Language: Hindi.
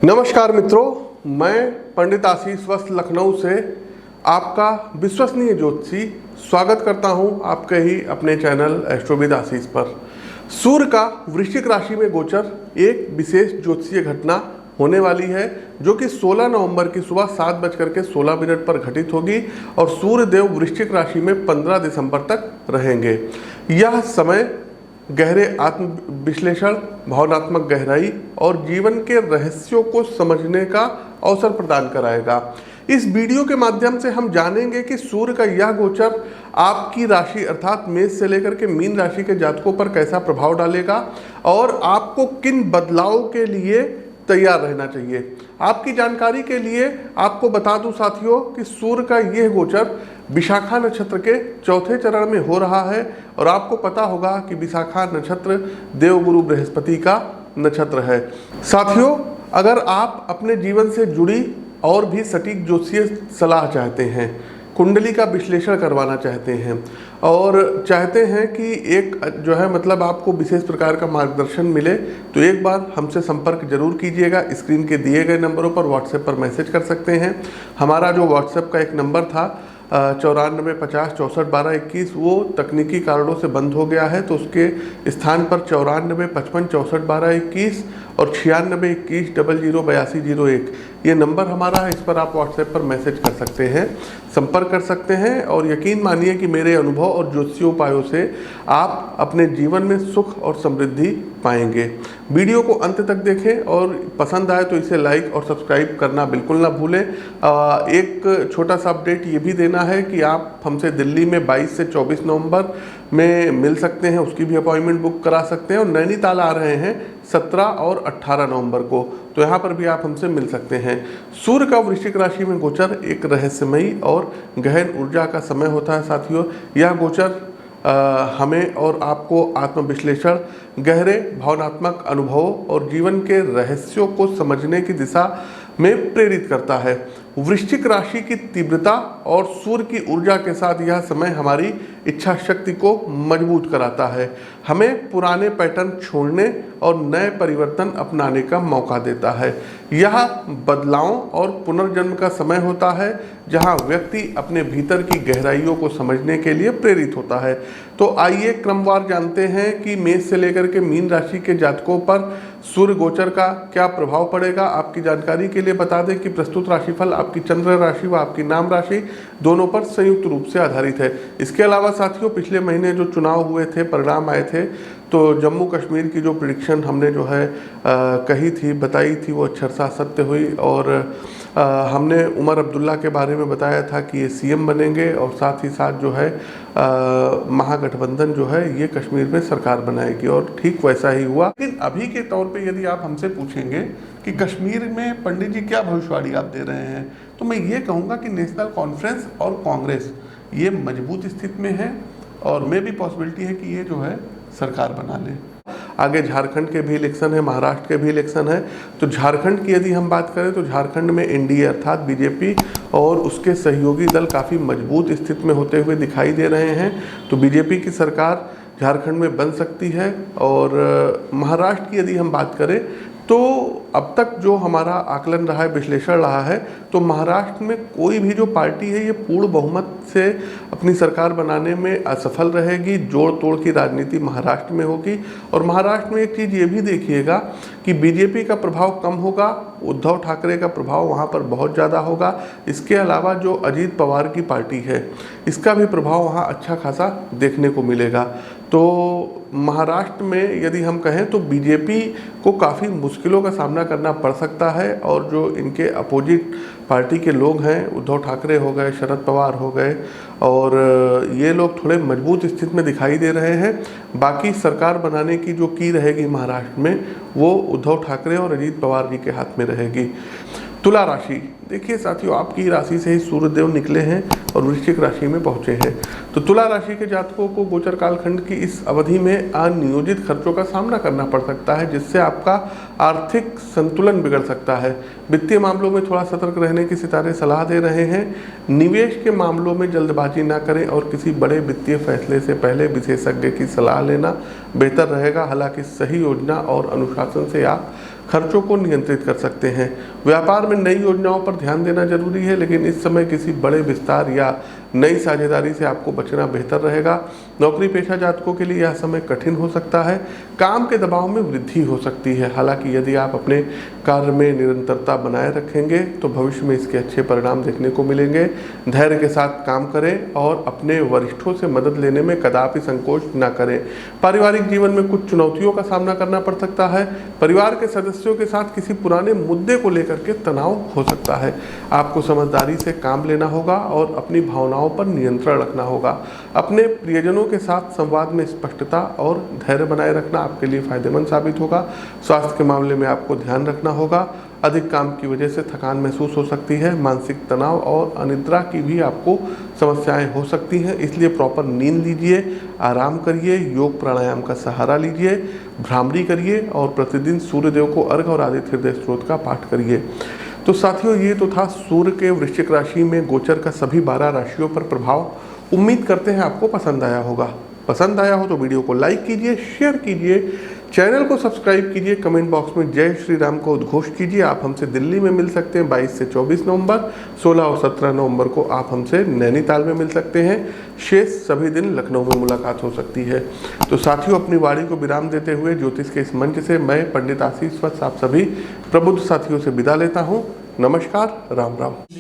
नमस्कार मित्रों, मैं पंडित आशीष वस्त लखनऊ से आपका विश्वसनीय ज्योतिषी स्वागत करता हूं आपके ही अपने चैनल एस्ट्रोविद आशीष पर। सूर्य का वृश्चिक राशि में गोचर एक विशेष ज्योतिषीय घटना होने वाली है जो कि 16 नवंबर की सुबह 7:16 पर घटित होगी और सूर्य देव वृश्चिक राशि में 15 दिसंबर तक रहेंगे। यह समय गहरे आत्म विश्लेषण, भावनात्मक गहराई और जीवन के रहस्यों को समझने का अवसर प्रदान कराएगा। इस वीडियो के माध्यम से हम जानेंगे कि सूर्य का यह गोचर आपकी राशि अर्थात मेष से लेकर के मीन राशि के जातकों पर कैसा प्रभाव डालेगा और आपको किन बदलावों के लिए तैयार रहना चाहिए। आपकी जानकारी के लिए आपको बता दूं साथियों कि सूर्य का यह गोचर विशाखा नक्षत्र के चौथे चरण में हो रहा है और आपको पता होगा कि विशाखा नक्षत्र देवगुरु बृहस्पति का नक्षत्र है। साथियों, अगर आप अपने जीवन से जुड़ी और भी सटीक ज्योतिषीय सलाह चाहते हैं, कुंडली का विश्लेषण करवाना चाहते हैं और चाहते हैं कि एक जो है मतलब आपको विशेष प्रकार का मार्गदर्शन मिले, तो एक बार हमसे संपर्क जरूर कीजिएगा। स्क्रीन के दिए गए नंबरों पर व्हाट्सएप पर मैसेज कर सकते हैं। हमारा जो व्हाट्सएप का एक नंबर था 94 50 64 12 21 वो तकनीकी कारणों से बंद हो गया है, तो उसके स्थान पर 94 55 64 12 21 और 96 21 00 82 01 ये नंबर हमारा है। इस पर आप व्हाट्सएप पर मैसेज कर सकते हैं, संपर्क कर सकते हैं और यकीन मानिए कि मेरे अनुभव और ज्योतिषीय उपायों से आप अपने जीवन में सुख और समृद्धि पाएंगे। वीडियो को अंत तक देखें और पसंद आए तो इसे लाइक और सब्सक्राइब करना बिल्कुल ना भूलें। एक छोटा सा अपडेट ये भी देना है कि आप हमसे दिल्ली में 22 से 24 नवंबर में मिल सकते हैं, उसकी भी अपॉइंटमेंट बुक करा सकते हैं और नैनीताल आ रहे हैं 17 और 18 नवंबर को, तो यहाँ पर भी आप हमसे मिल सकते हैं। सूर्य का वृश्चिक राशि में गोचर एक रहस्यमयी और गहन ऊर्जा का समय होता है साथियों। यह गोचर हमें और आपको आत्मविश्लेषण, गहरे भावनात्मक अनुभवों और जीवन के रहस्यों को समझने की दिशा में प्रेरित करता है। वृश्चिक राशि की तीव्रता और सूर्य की ऊर्जा के साथ यह समय हमारी इच्छा शक्ति को मजबूत कराता है, हमें पुराने पैटर्न छोड़ने और नए परिवर्तन अपनाने का मौका देता है। यह बदलावों और पुनर्जन्म का समय होता है जहां व्यक्ति अपने भीतर की गहराइयों को समझने के लिए प्रेरित होता है। तो आइए क्रमवार जानते हैं कि मेष से लेकर के मीन राशि के जातकों पर सूर्य गोचर का क्या प्रभाव पड़ेगा। आपकी जानकारी के लिए बता दें कि प्रस्तुत राशिफल आपकी चंद्र राशि व आपकी नाम राशि दोनों पर संयुक्त रूप से आधारित है। इसके अलावा साथियों, पिछले महीने जो चुनाव हुए थे, परिणाम आए थे, तो जम्मू कश्मीर की जो प्रेडिक्शन हमने जो है कही थी, बताई थी, वो अक्षरशः सत्य हुई और हमने उमर अब्दुल्ला के बारे में बताया था कि ये सीएम बनेंगे और साथ ही साथ जो है महागठबंधन जो है ये कश्मीर में सरकार बनाएगी और ठीक वैसा ही हुआ। लेकिन अभी के तौर पे यदि आप हमसे पूछेंगे कि कश्मीर में पंडित जी क्या भविष्यवाणी आप दे रहे हैं, तो मैं ये कहूँगा कि नेशनल कॉन्फ्रेंस और कांग्रेस ये मजबूत स्थिति में है और में भी पॉसिबिलिटी है कि ये जो है सरकार बना ले। आगे झारखंड के भी इलेक्शन है, महाराष्ट्र के भी इलेक्शन है। तो झारखंड की यदि हम बात करें तो झारखंड में एनडीए अर्थात बीजेपी और उसके सहयोगी दल काफ़ी मजबूत स्थिति में होते हुए दिखाई दे रहे हैं। तो बीजेपी की सरकार झारखंड में बन सकती है। और महाराष्ट्र की यदि हम बात करें तो अब तक जो हमारा आकलन रहा है, विश्लेषण रहा है, तो महाराष्ट्र में कोई भी जो पार्टी है ये पूर्ण बहुमत से अपनी सरकार बनाने में असफल रहेगी। जोड़ तोड़ की राजनीति महाराष्ट्र में होगी और महाराष्ट्र में एक चीज़ ये भी देखिएगा कि बीजेपी का प्रभाव कम होगा, उद्धव ठाकरे का प्रभाव वहाँ पर बहुत ज़्यादा होगा। इसके अलावा जो अजीत पवार की पार्टी है इसका भी प्रभाव वहाँ अच्छा खासा देखने को मिलेगा। तो महाराष्ट्र में यदि हम कहें तो बीजेपी को काफ़ी मुश्किलों का सामना करना पड़ सकता है और जो इनके अपोजिट पार्टी के लोग हैं, उद्धव ठाकरे हो गए, शरद पवार हो गए और ये लोग थोड़े मजबूत स्थिति में दिखाई दे रहे हैं। बाकी सरकार बनाने की जो की रहेगी महाराष्ट्र में वो उद्धव ठाकरे और अजीत पवार जी के हाथ में रहेगी। तुला राशि, देखिए साथियों, आपकी राशि से ही सूर्यदेव निकले हैं और वृश्चिक राशि में पहुंचे हैं। तो तुला राशि के जातकों को गोचर कालखंड की इस अवधि में अनियोजित खर्चों का सामना करना पड़ सकता है जिससे आपका आर्थिक संतुलन बिगड़ सकता है। वित्तीय मामलों में थोड़ा सतर्क रहने की सितारे सलाह दे रहे हैं। निवेश के मामलों में जल्दबाजी ना करें और किसी बड़े वित्तीय फैसले से पहले विशेषज्ञ की सलाह लेना बेहतर रहेगा। हालांकि सही योजना और अनुशासन से आप खर्चों को नियंत्रित कर सकते हैं। व्यापार में नई योजनाओं पर ध्यान देना जरूरी है, लेकिन इस समय किसी बड़े विस्तार या नई साझेदारी से आपको बचना बेहतर रहेगा। नौकरी पेशा जातकों के लिए यह समय कठिन हो सकता है। काम के दबाव में वृद्धि हो सकती है। हालांकि यदि आप अपने कार्य में निरंतरता बनाए रखेंगे तो भविष्य में इसके अच्छे परिणाम देखने को मिलेंगे। धैर्य के साथ काम करें और अपने वरिष्ठों से मदद लेने में कदापि संकोच न करें। पारिवारिक जीवन में कुछ चुनौतियों का सामना करना पड़ सकता है। परिवार के सदस्यों के साथ किसी पुराने मुद्दे को लेकर के तनाव हो सकता है। आपको समझदारी से काम लेना होगा और अपनी भावनाओं पर नियंत्रण रखना होगा। अपने प्रियजनों के साथ संवाद में स्पष्टता और धैर्य बनाए रखना आपके लिए फायदेमंद साबित होगा। स्वास्थ्य के मामले में आपको ध्यान रखना होगा। अधिक काम की वजह से थकान महसूस हो सकती है। मानसिक तनाव और अनिद्रा की भी आपको समस्याएं हो सकती हैं, इसलिए प्रॉपर नींद लीजिए, आराम करिए, योग प्राणायाम का सहारा लीजिए, भ्रामरी करिए और प्रतिदिन सूर्यदेव को अर्घ और आदित्य हृदय स्त्रोत का पाठ करिए। तो साथियों, ये तो था सूर्य के वृश्चिक राशि में गोचर का सभी 12 राशियों पर प्रभाव। उम्मीद करते हैं आपको पसंद आया होगा। पसंद आया हो तो वीडियो को लाइक कीजिए, शेयर कीजिए, चैनल को सब्सक्राइब कीजिए, कमेंट बॉक्स में जय श्री राम को उद्घोष कीजिए। आप हमसे दिल्ली में मिल सकते हैं 22 से 24 नवंबर, 16 और 17 नवंबर को आप हमसे नैनीताल में मिल सकते हैं। शेष सभी दिन लखनऊ में मुलाकात हो सकती है। तो साथियों, अपनी वाणी को विराम देते हुए ज्योतिष के इस मंच से मैं पंडित आशीष वत्स आप सभी प्रबुद्ध साथियों से विदा लेता हूँ। नमस्कार, राम राम।